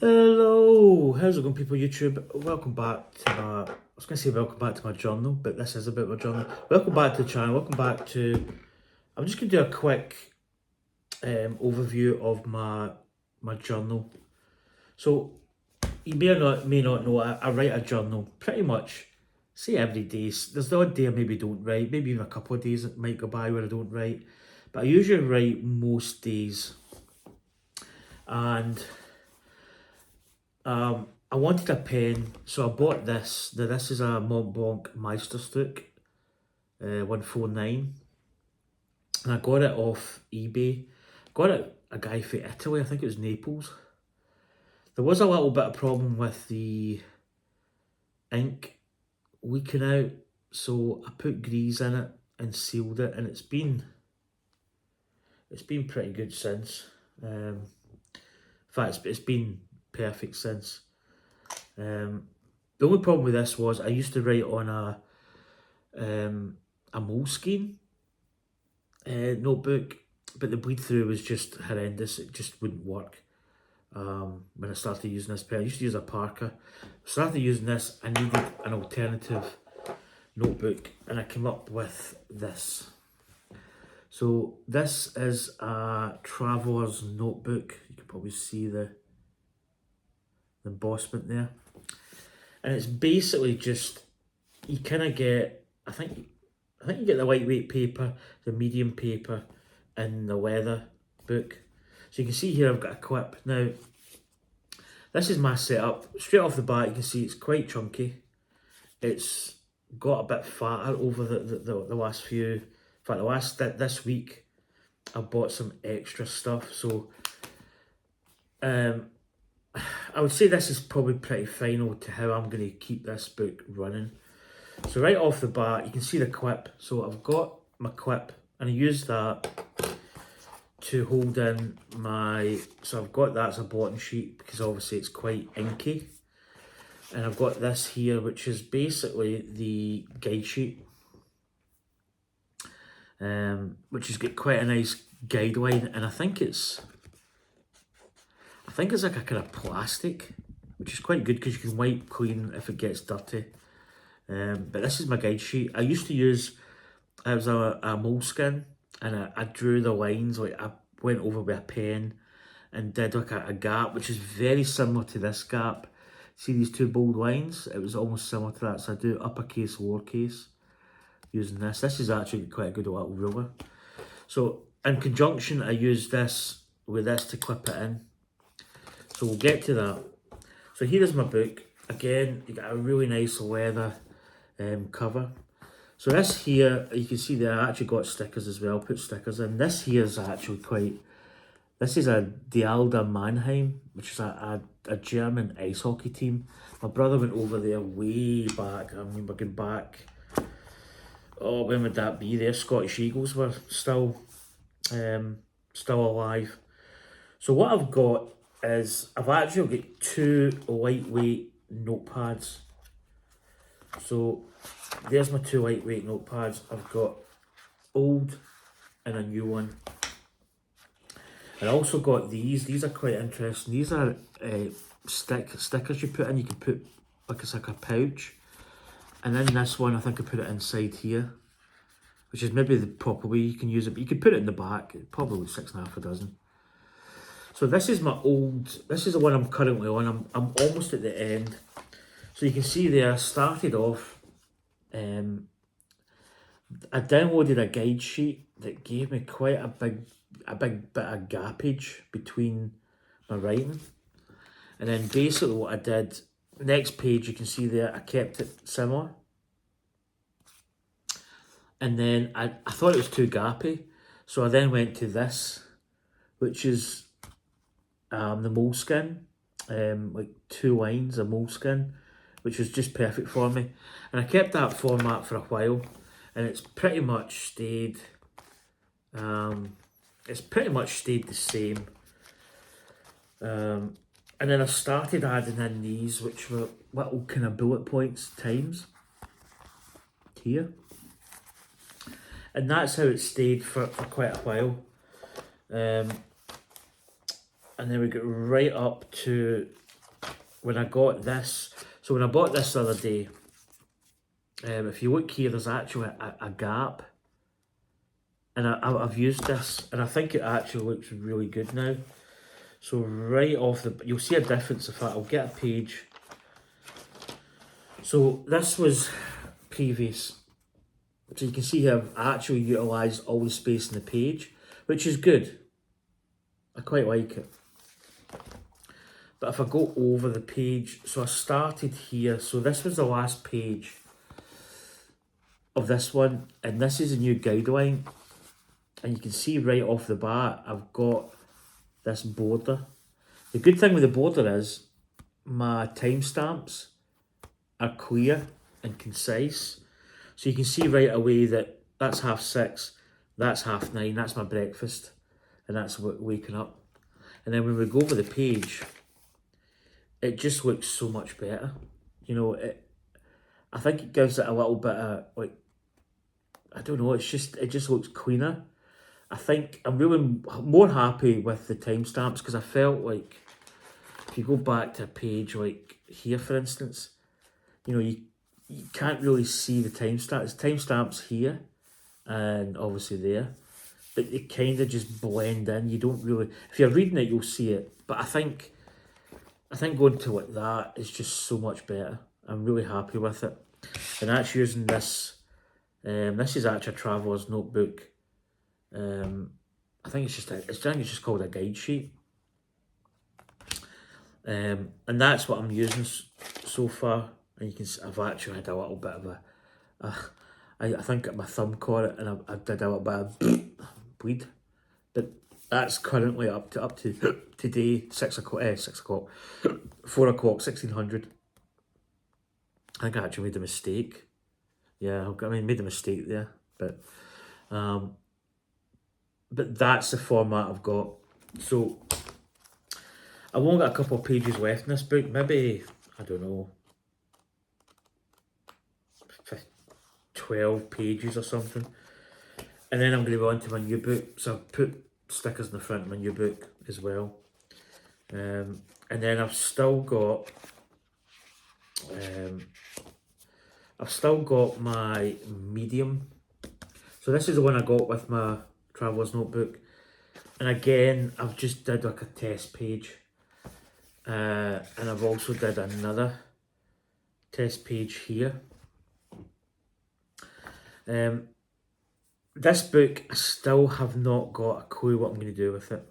Hello, how's it going, people? YouTube, welcome back to my. I was going to say welcome back to my journal, but this is a bit of a journal. Welcome back to the channel. Welcome back to. I'm just going to do a quick overview of my journal. So you may not know I write a journal pretty much. Say every day. There's the odd day I maybe don't write. Maybe even a couple of days that might go by where I don't write, but I usually write most days. And I wanted a pen, so I bought this. Now this is a Montblanc Meisterstück 149, and I got it off eBay. Got it a guy from Italy, I think it was Naples. There was a little bit of problem with the ink leaking out, so I put grease in it and sealed it, and it's been pretty good since. In fact, it's been perfect since. The only problem with this was I used to write on a Moleskine notebook, but the bleed through was just horrendous. It just wouldn't work. When I started using this pen, I used to use a Parker. Started using this, I needed an alternative notebook, and I came up with this. So this is a Traveler's Notebook. You can probably see the embossment there. And it's basically just, you kind of get, I think you get the lightweight paper, the medium paper, and the leather book. So you can see here I've got a clip. Now, this is my setup. Straight off the bat, you can see it's quite chunky. It's got a bit fatter over the last few, in fact, this week, I bought some extra stuff. So, I would say this is probably pretty final to how I'm going to keep this book running. So right off the bat, you can see the clip. So I've got my clip, and I use that to hold in so I've got that as a blotting sheet because obviously it's quite inky. And I've got this here, which is basically the guide sheet, which has got quite a nice guideline, and I think it's like a kind of plastic, which is quite good because you can wipe clean if it gets dirty. But this is my guide sheet. I used to use, it was a moleskin, and I drew the lines, like I went over with a pen and did like a gap, which is very similar to this gap. See these two bold lines? It was almost similar to that. So I do uppercase, lowercase using this. This is actually quite a good little ruler. So in conjunction, I use this with this to clip it in. So we'll get to that. So here is my book. Again, you got a really nice leather cover. So this here, you can see there, I actually got stickers as well, put stickers in. This here is actually this is a Dialda Mannheim, which is a German ice hockey team. My brother went over there way back. I mean, we're going back, oh, when would that be? Their Scottish Eagles were still alive. So what I've got is, I've actually got two lightweight notepads. So there's my two lightweight notepads. I've got old and a new one. And I also got these are quite interesting. These are stickers you put in. You can put, like, it's like a pouch. And then this one, I think I put it inside here, which is maybe the proper way you can use it. But you could put it in the back, probably 6.5 a dozen. So this is the one I'm currently on. I'm almost at the end. So you can see there, I started off, I downloaded a guide sheet that gave me quite a big bit of gappage between my writing. And then basically what I did, next page you can see there, I kept it similar. And then I thought it was too gappy, so I then went to this, which is the moleskin, like 2 lines of moleskin, which was just perfect for me. And I kept that format for a while, and it's pretty much stayed the same. And then I started adding in these, which were little kind of bullet points times here. And that's how it stayed for quite a while. And then we get right up to when I got this, so when I bought this the other day, if you look here, there's actually a gap. And I've used this, and I think it actually looks really good now. So right off the, you'll see a difference. In fact, I'll get a page. So this was previous. So you can see here I've actually utilised all the space in the page, which is good. I quite like it. But if I go over the page, so I started here. So this was the last page of this one, and this is a new guideline. And you can see right off the bat, I've got this border. The good thing with the border is my timestamps are clear and concise. So you can see right away that that's 6:30, that's 9:30, that's my breakfast, and that's waking up. And then when we go over the page, it just looks so much better. You know, I think it gives it a little bit of, like, I don't know, it just looks cleaner. I think I'm really more happy with the timestamps, because I felt like if you go back to a page like here, for instance, you know, you can't really see the timestamps. Timestamps here and obviously there, but they kind of just blend in. You don't really, if you're reading it, you'll see it. But I think going to like that is just so much better. I'm really happy with it. And that's using this. This is actually a traveller's notebook. I think it's just called a guide sheet. And that's what I'm using so far. And you can see I've actually had a little bit of I think my thumb caught it, and I did a little bit of bleed. But that's currently up to today, 6 o'clock, 4 o'clock, 1600. I think I actually made a mistake. Yeah, made a mistake there, but that's the format I've got. So I've only got a couple of pages left in this book, maybe, I don't know, 12 pages or something. And then I'm going to go on to my new book. So I've put stickers in the front of my new book as well. And then I've still got my medium. So this is the one I got with my traveller's notebook. And again, I've just did like a test page. And I've also did another test page here. This book, I still have not got a clue what I'm going to do with it.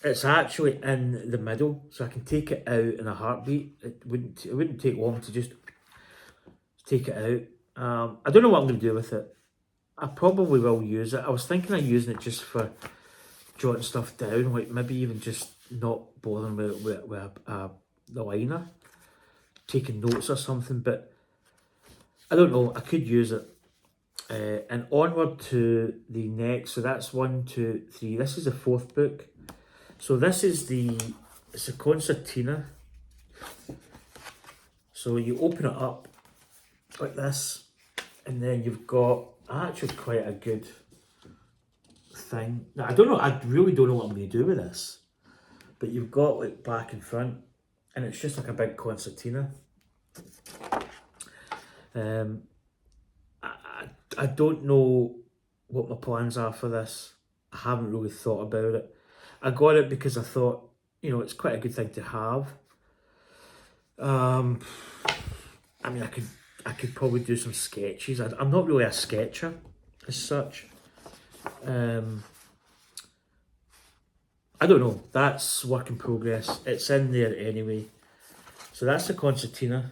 It's actually in the middle, so I can take it out in a heartbeat. It wouldn't take long to just take it out. I don't know what I'm going to do with it. I probably will use it. I was thinking of using it just for jotting stuff down, like maybe even just not bothering with the liner, taking notes or something, but I don't know, I could use it. And onward to the next, so that's 1, 2, 3. This is the 4th book. So this is it's a concertina. So you open it up like this, and then you've got actually quite a good thing. Now, I really don't know what I'm going to do with this, but you've got like back and front, and it's just like a big concertina. I don't know what my plans are for this. I haven't really thought about it. I got it because I thought, you know, it's quite a good thing to have. I mean, I could probably do some sketches. I'm not really a sketcher as such. I don't know. That's work in progress. It's in there anyway. So that's the concertina.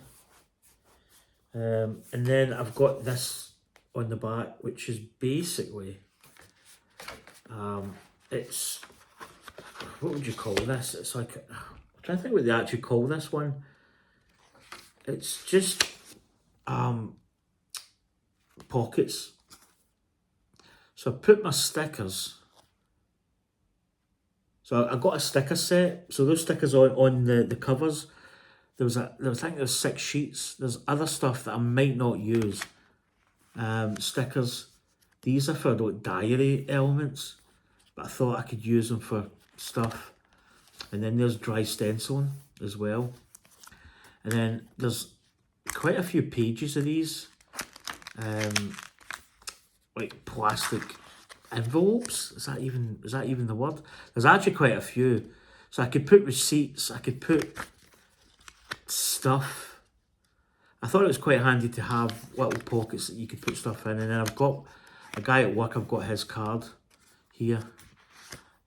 And then I've got this on the back, which is basically, it's, what would you call this? It's like, I'm trying to think what they actually call this one. It's just pockets. So I put my stickers. So I got a sticker set. So those stickers on the covers, I think there's 6 sheets. There's other stuff that I might not use. Stickers. These are for like diary elements, but I thought I could use them for stuff. And then there's dry stenciling as well. And then there's quite a few pages of these, like plastic envelopes. Is that even the word? There's actually quite a few. So I could put receipts, I could put stuff. I thought it was quite handy to have little pockets that you could put stuff in. And then I've got a guy at work, I've got his card here.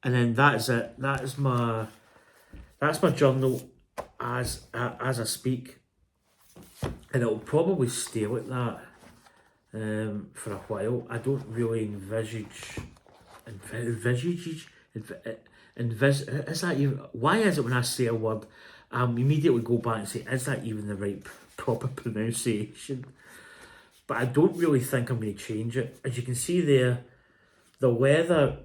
And then that is it. That's my journal as I speak. And it'll probably stay like that for a while. I don't really envisage, is that even, why is it when I say a word, I immediately go back and say, is that even the right proper pronunciation? But I don't really think I'm going to change it. As you can see there, the weather,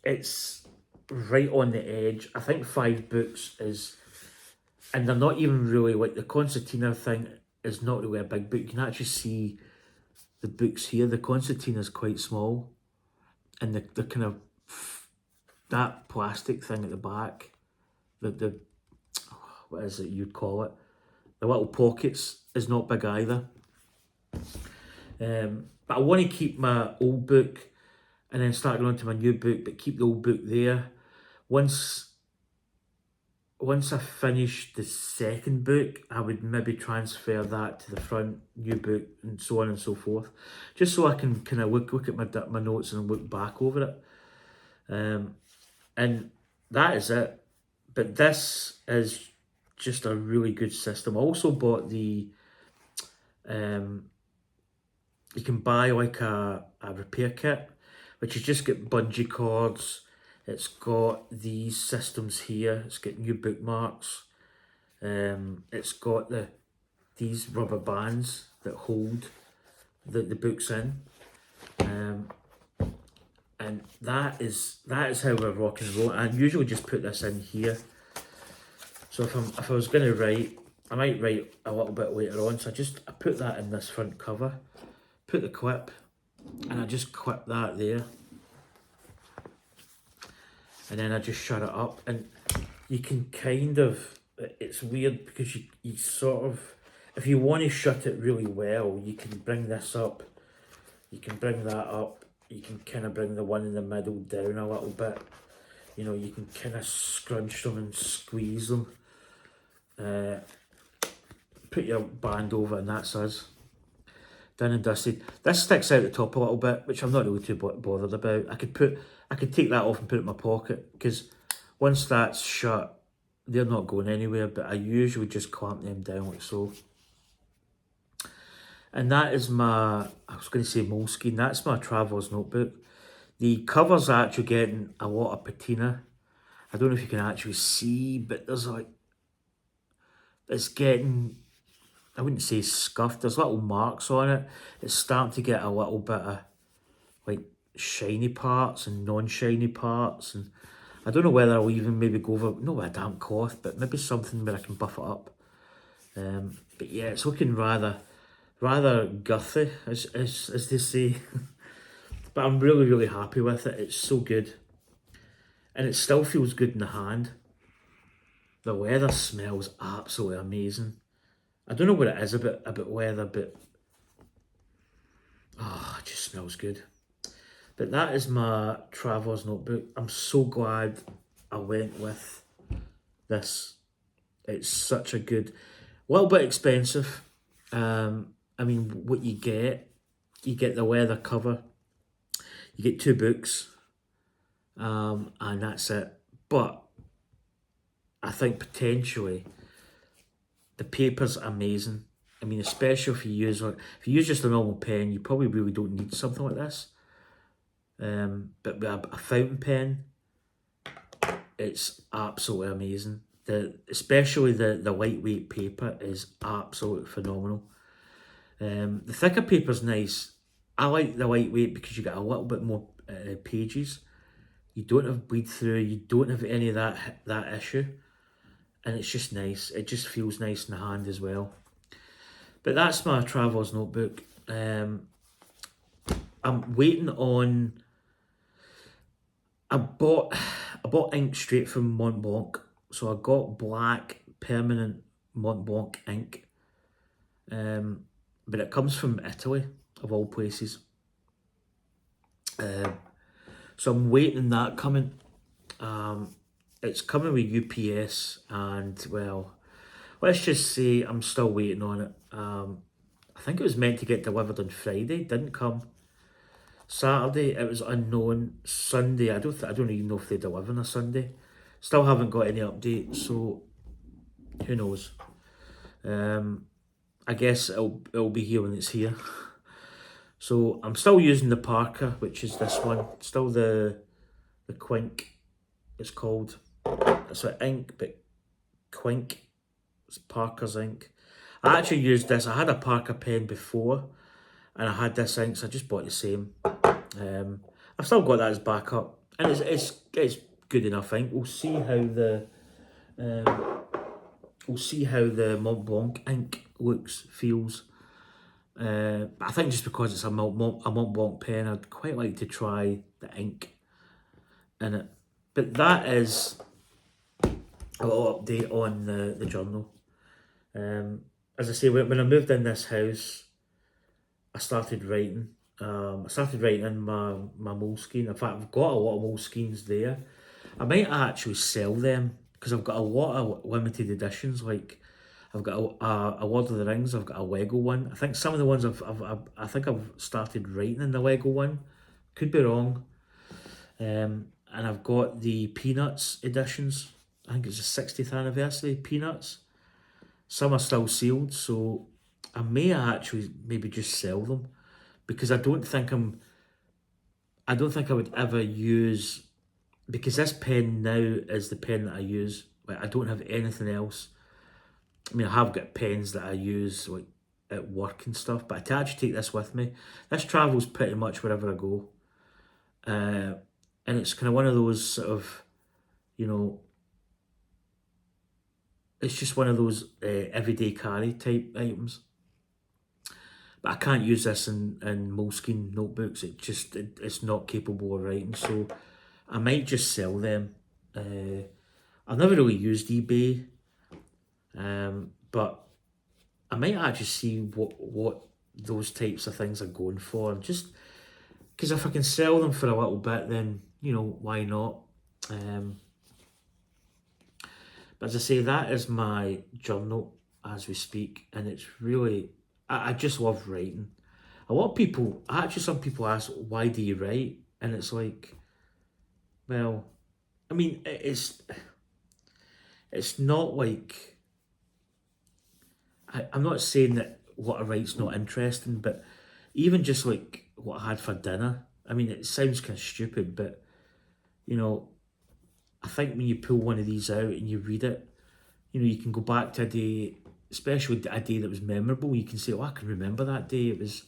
it's right on the edge. I think 5 books is, and they're not even really, like the concertina thing is not really a big book. You can actually see the books here. The concertina is quite small, and the kind of, that plastic thing at the back, the what is it you'd call it? The little pockets is not big either. But I want to keep my old book and then start going to my new book, but keep the old book there. Once I finish the second book, I would maybe transfer that to the front, new book, and so on and so forth, just so I can kind of look at my notes and look back over it. And that is it. But this is just a really good system. I also bought the, you can buy like a repair kit, which has just got bungee cords. It's got these systems here. It's got new bookmarks. It's got these rubber bands that hold the books in. And that is how we're rock and roll. I usually just put this in here. So if I was going to write, I might write a little bit later on. So I put that in this front cover, put the clip, and I just clip that there. And then I just shut it up, and you can kind of, it's weird because you sort of, if you want to shut it really well, you can bring this up, you can bring that up, you can kind of bring the one in the middle down a little bit. You know, you can kind of scrunch them and squeeze them. Put your band over, and that's us. Done and dusted. This sticks out the top a little bit, which I'm not really too bothered about. I could take that off and put it in my pocket, because once that's shut, they're not going anywhere, but I usually just clamp them down like so. And that is I was going to say Moleskine, that's my Traveller's Notebook. The cover's actually getting a lot of patina. I don't know if you can actually see, but there's like, it's getting, I wouldn't say scuffed, there's little marks on it. It's starting to get a little bit of like shiny parts and non-shiny parts, and I don't know whether I'll even maybe go over, not with a damp cloth, but maybe something where I can buff it up. But yeah, it's looking rather guthy, as they say. But I'm really happy with it. It's so good, and it still feels good in the hand. The leather smells absolutely amazing. I don't know what it is about leather, but it just smells good. But that is my Traveller's Notebook. I'm so glad I went with this. It's such a good, a little bit expensive. I mean, what you get the leather cover, you get 2 books, and that's it. But I think potentially the paper's amazing. I mean, especially if you use just a normal pen, you probably really don't need something like this. But with a fountain pen, it's absolutely amazing. Especially the lightweight paper is absolutely phenomenal. The thicker paper's nice. I like the lightweight because you get a little bit more pages. You don't have bleed through. You don't have any of that issue, and it's just nice. It just feels nice in the hand as well. But that's my Traveller's Notebook. I'm waiting on. I bought ink straight from Mont Blanc, So I got black permanent Mont Blanc ink, but it comes from Italy, of all places. Um, so I'm waiting that coming. Um, it's coming with UPS, and well, let's just say I'm still waiting on it. I think it was meant to get delivered on Friday, didn't come. Saturday it was unknown. Sunday I don't even know if they deliver on a Sunday. Still haven't got any update, so who knows? Um, I guess it'll be here when it's here. So I'm still using the Parker, which is this one. Still the Quink. It's called. It's like ink, but Quink. It's Parker's ink. I actually used this. I had a Parker pen before, and I had this ink, so I just bought the same. I've still got that as backup, and it's good enough ink. Um, we'll see how the Mont Blanc ink looks, feels. I think just because it's a Mont Blanc pen, I'd quite like to try the ink in it. But that is a little update on the journal. As I say, when I moved in this house, I started writing. I started writing in my Moleskine. In fact, I've got a lot of Moleskines there. I might actually sell them because I've got a lot of limited editions. Like I've got a Lord of the Rings. I've got a Lego one. I think some of the ones I think I've started writing in the Lego one. Could be wrong. And I've got the Peanuts editions. I think it's the 60th anniversary Peanuts. Some are still sealed, so I may actually maybe just sell them because I don't think I would ever use, because this pen now is the pen that I use. Like I don't have anything else. I mean, I have got pens that I use like at work and stuff, but I can actually take this with me. This travels pretty much wherever I go, and it's kind of one of those sort of, you know, it's just one of those everyday carry type items. But I can't use this in Moleskine notebooks. It's not capable of writing, so I might just sell them. I've never really used eBay, but I might actually see what those types of things are going for. Just because if I can sell them for a little bit, then why not? But as I say, that is my journal as we speak, and it's really I just love writing. A lot of people, actually, some people ask, why do you write? And it's like, well, I mean, it's not like I'm not saying that what I write's not interesting, but even just like what I had for dinner. I mean, it sounds kind of stupid, but you know, I think when you pull one of these out and you read it, you can go back to a day, especially a day that was memorable. You can say, "Oh, I can remember that day." It was,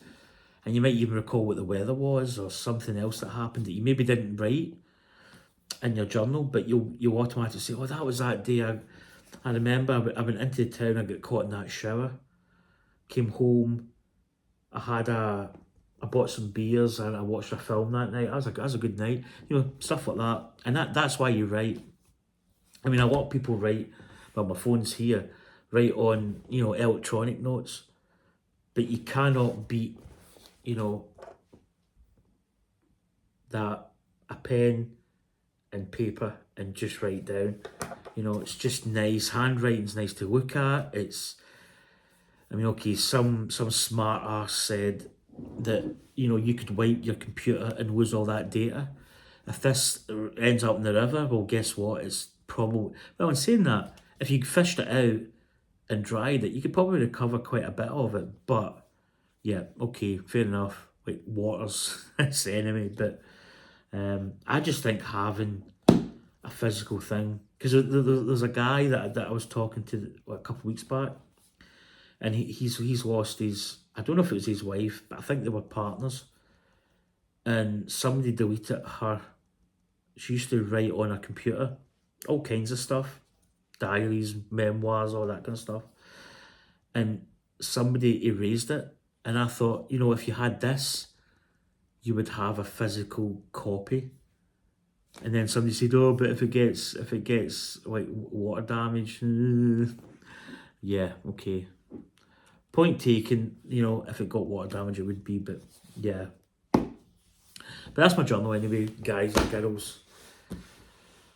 and you might even recall what the weather was or something else that happened that you maybe didn't write in your journal, but you'll automatically say, "Oh, that was that day." I remember I went into the town. I got caught in that shower. Came home. I bought some beers and I watched a film that night. That was a good night. Stuff like that. And that's why you write. I mean, a lot of people write. Well, my phone's here. Write on electronic notes, but you cannot beat you know that a pen and paper and just write down. It's just nice. Handwriting's nice to look at. I mean, okay, some smart ass said that you could wipe your computer and lose all that data. If this ends up in the river, well, guess what? It's probably, well, in saying that, if you fished it out and dried it, you could probably recover quite a bit of it. But yeah, okay, fair enough. Like water's its enemy, but I just think having a physical thing, because there's a guy that I was talking to a couple of weeks back, and he's lost his, I don't know if it was his wife, but I think they were partners, and somebody deleted her. She used to write on a computer all kinds of stuff, diaries, memoirs, all that kind of stuff, and somebody erased it. And I thought, if you had this, you would have a physical copy And then somebody said, "Oh, but if it gets like water damage, yeah, okay. Point taken. You know, if it got water damage, it would be, but yeah." But that's my journal anyway, guys and girls.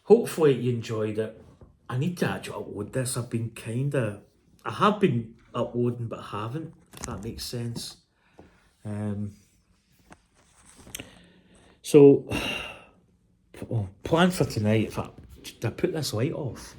Hopefully you enjoyed it. I need to actually upload this. I have been uploading, but haven't. If that makes sense. So, plan for tonight. Did I put this light off?